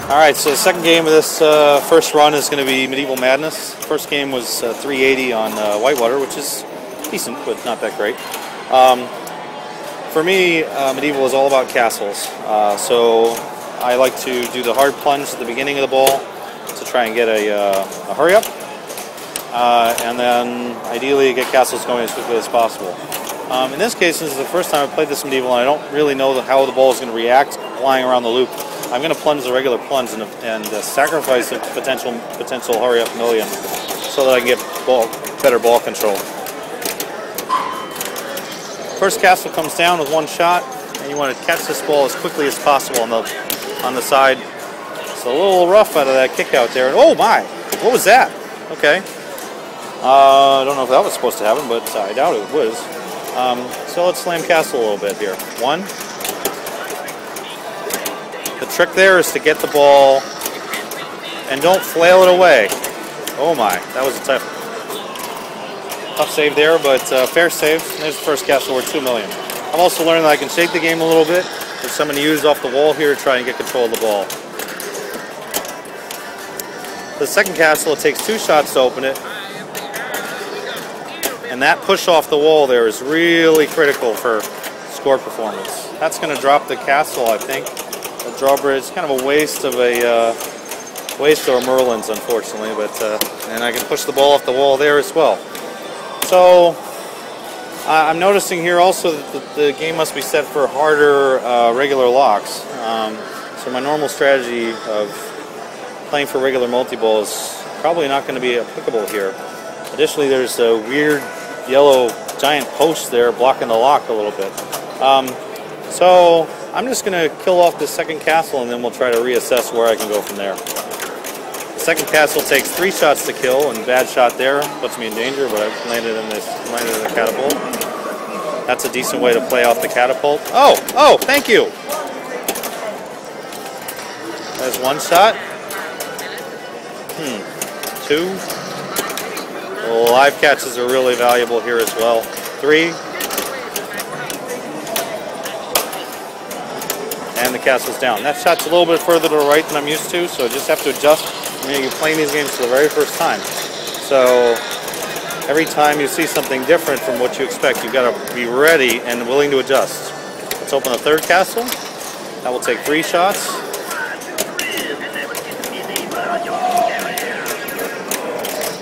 Alright, so the second game of this first run is going to be Medieval Madness. First game was 380 on Whitewater, which is decent, but not that great. For me, Medieval is all about castles. So I like to do the hard plunge at the beginning of the ball to try and get a hurry up. And then ideally get castles going as quickly as possible. In this case, this is the first time I've played this Medieval, and I don't really know how the ball is going to react flying around the loop. I'm going to plunge the regular plunge and sacrifice the potential hurry up million so that I can get better ball control. First castle comes down with one shot, and you want to catch this ball as quickly as possible on the side. It's a little rough out of that kick out there. And oh my, what was that? Okay. I don't know if that was supposed to happen, but I doubt it was. So let's slam castle a little bit here. One. The trick there is to get the ball and don't flail it away. Oh my, that was a tough save there, but fair save. There's the first castle worth 2 million. I've also learned that I can shake the game a little bit, which I'm going to use off the wall here to try and get control of the ball. The second castle, it takes 2 shots to open it. And that push off the wall there is really critical for score performance. That's going to drop the castle, I think. The drawbridge, kind of a waste of Merlin's, unfortunately, but and I can push the ball off the wall there as well. So I'm noticing here also that the game must be set for harder regular locks. So my normal strategy of playing for regular multi-ball is probably not going to be applicable here. Additionally, there's a weird yellow giant post there blocking the lock a little bit. So I'm just going to kill off this second castle, and then we'll try to reassess where I can go from there. The second castle takes 3 shots to kill, and bad shot there puts me in danger, but I've landed in the catapult. That's a decent way to play off the catapult. Oh, thank you. There's 1 shot. 2. Well, live catches are really valuable here as well. 3. And the castle's down. That shot's a little bit further to the right than I'm used to, so I just have to adjust. You're playing these games for the very first time. So every time you see something different from what you expect, you've got to be ready and willing to adjust. Let's open the third castle. That will take 3 shots.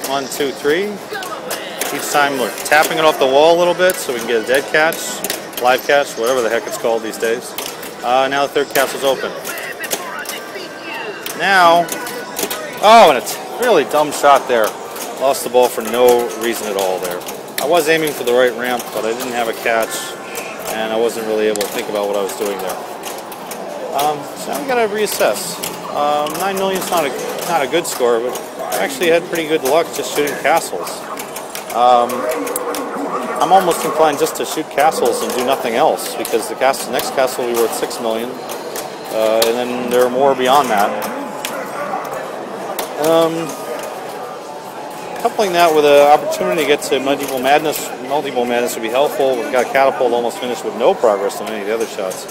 1, 2, 3. Each time we're tapping it off the wall a little bit so we can get a dead catch, live catch, whatever the heck it's called these days. Now the third castle's open. Now, and it's a really dumb shot there. Lost the ball for no reason at all there. I was aiming for the right ramp, but I didn't have a catch, and I wasn't really able to think about what I was doing there. So now we gotta reassess. 9 million's not a good score, but I actually had pretty good luck just shooting castles. I'm almost inclined just to shoot castles and do nothing else, because the next castle will be worth 6 million, and then there are more beyond that. Coupling that with an opportunity to get to Medieval Madness would be helpful. We've got Catapult almost finished with no progress on any of the other shots.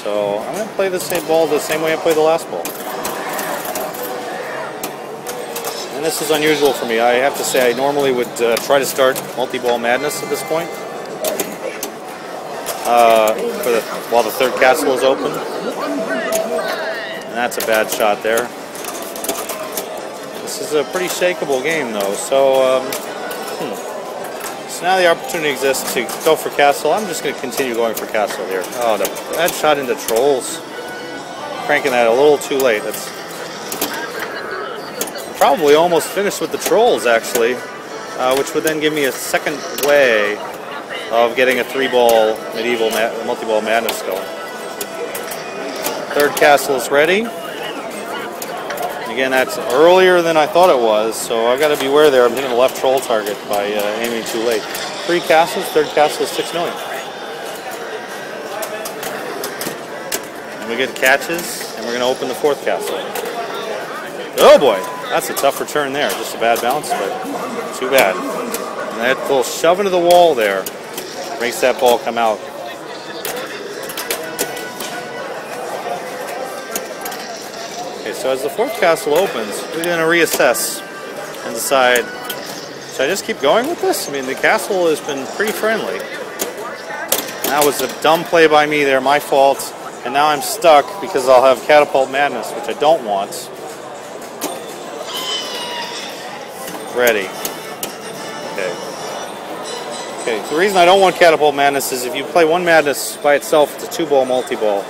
So I'm going to play the same ball the same way I played the last ball. And this is unusual for me. I have to say I normally would try to start multi-ball madness at this point. While the third castle is open. And that's a bad shot there. This is a pretty shakeable game though, so so now the opportunity exists to go for castle. I'm just going to continue going for castle here. Oh, the bad shot into trolls. Cranking that a little too late. That's probably almost finished with the trolls actually. which would then give me a second way of getting a 3-ball medieval multi-ball madness going. Third castle is ready. Again, that's earlier than I thought it was, so I've got to beware there. I'm hitting the left troll target by aiming too late. 3 castles, third castle is 6 million. And we get catches, and we're going to open the 4th castle. Oh boy, that's a tough return there. Just a bad bounce, but too bad. And that little shove into the wall there makes that ball come out. Okay, so as the 4th castle opens, we're going to reassess and decide, should I just keep going with this? I mean, the castle has been pretty friendly. That was a dumb play by me there, my fault. And now I'm stuck because I'll have Catapult Madness, which I don't want. Ready. Okay. Okay, the reason I don't want Catapult Madness is if you play one Madness by itself, it's a 2-ball multi-ball.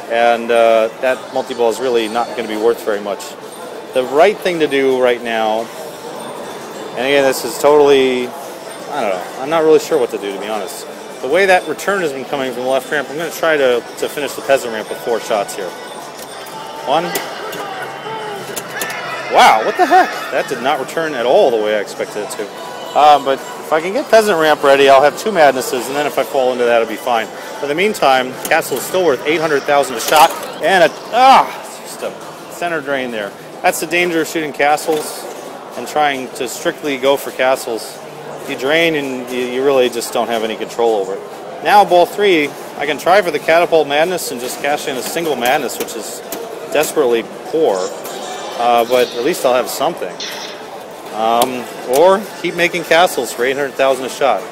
And that multi-ball is really not going to be worth very much. The right thing to do right now, and again, this is totally, I don't know, I'm not really sure what to do, to be honest. The way that return has been coming from the left ramp, I'm going to try to finish the peasant ramp with 4 shots here. 1. Wow, what the heck? That did not return at all the way I expected it to. But if I can get peasant ramp ready, I'll have 2 madnesses, and then if I fall into that, it'll be fine. For the meantime, castle is still worth 800,000 a shot, and just a center drain there. That's the danger of shooting castles and trying to strictly go for castles. You drain and you really just don't have any control over it. Now ball 3, I can try for the Catapult Madness and just cash in a single madness, which is desperately poor, but at least I'll have something. Or keep making castles for 800,000 a shot.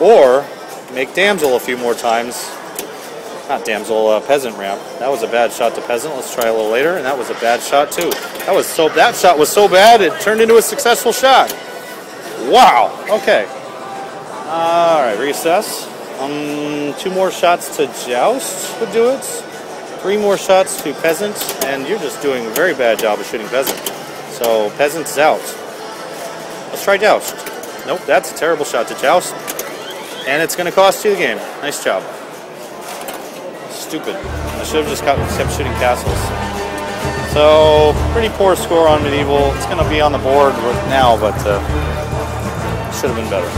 Or make damsel a few more times. Not damsel, peasant ramp. That was a bad shot to peasant. Let's try a little later, and that was a bad shot too. That shot was so bad it turned into a successful shot. Wow. Okay. All right. Reassess. 2 more shots to joust would do it. 3 more shots to peasant, and you're just doing a very bad job of shooting peasant. So peasant's out. Let's try joust. Nope, that's a terrible shot to joust, and it's going to cost you the game. Nice job. Stupid. I should have just kept shooting castles. So pretty poor score on medieval. It's going to be on the board now, but should have been better.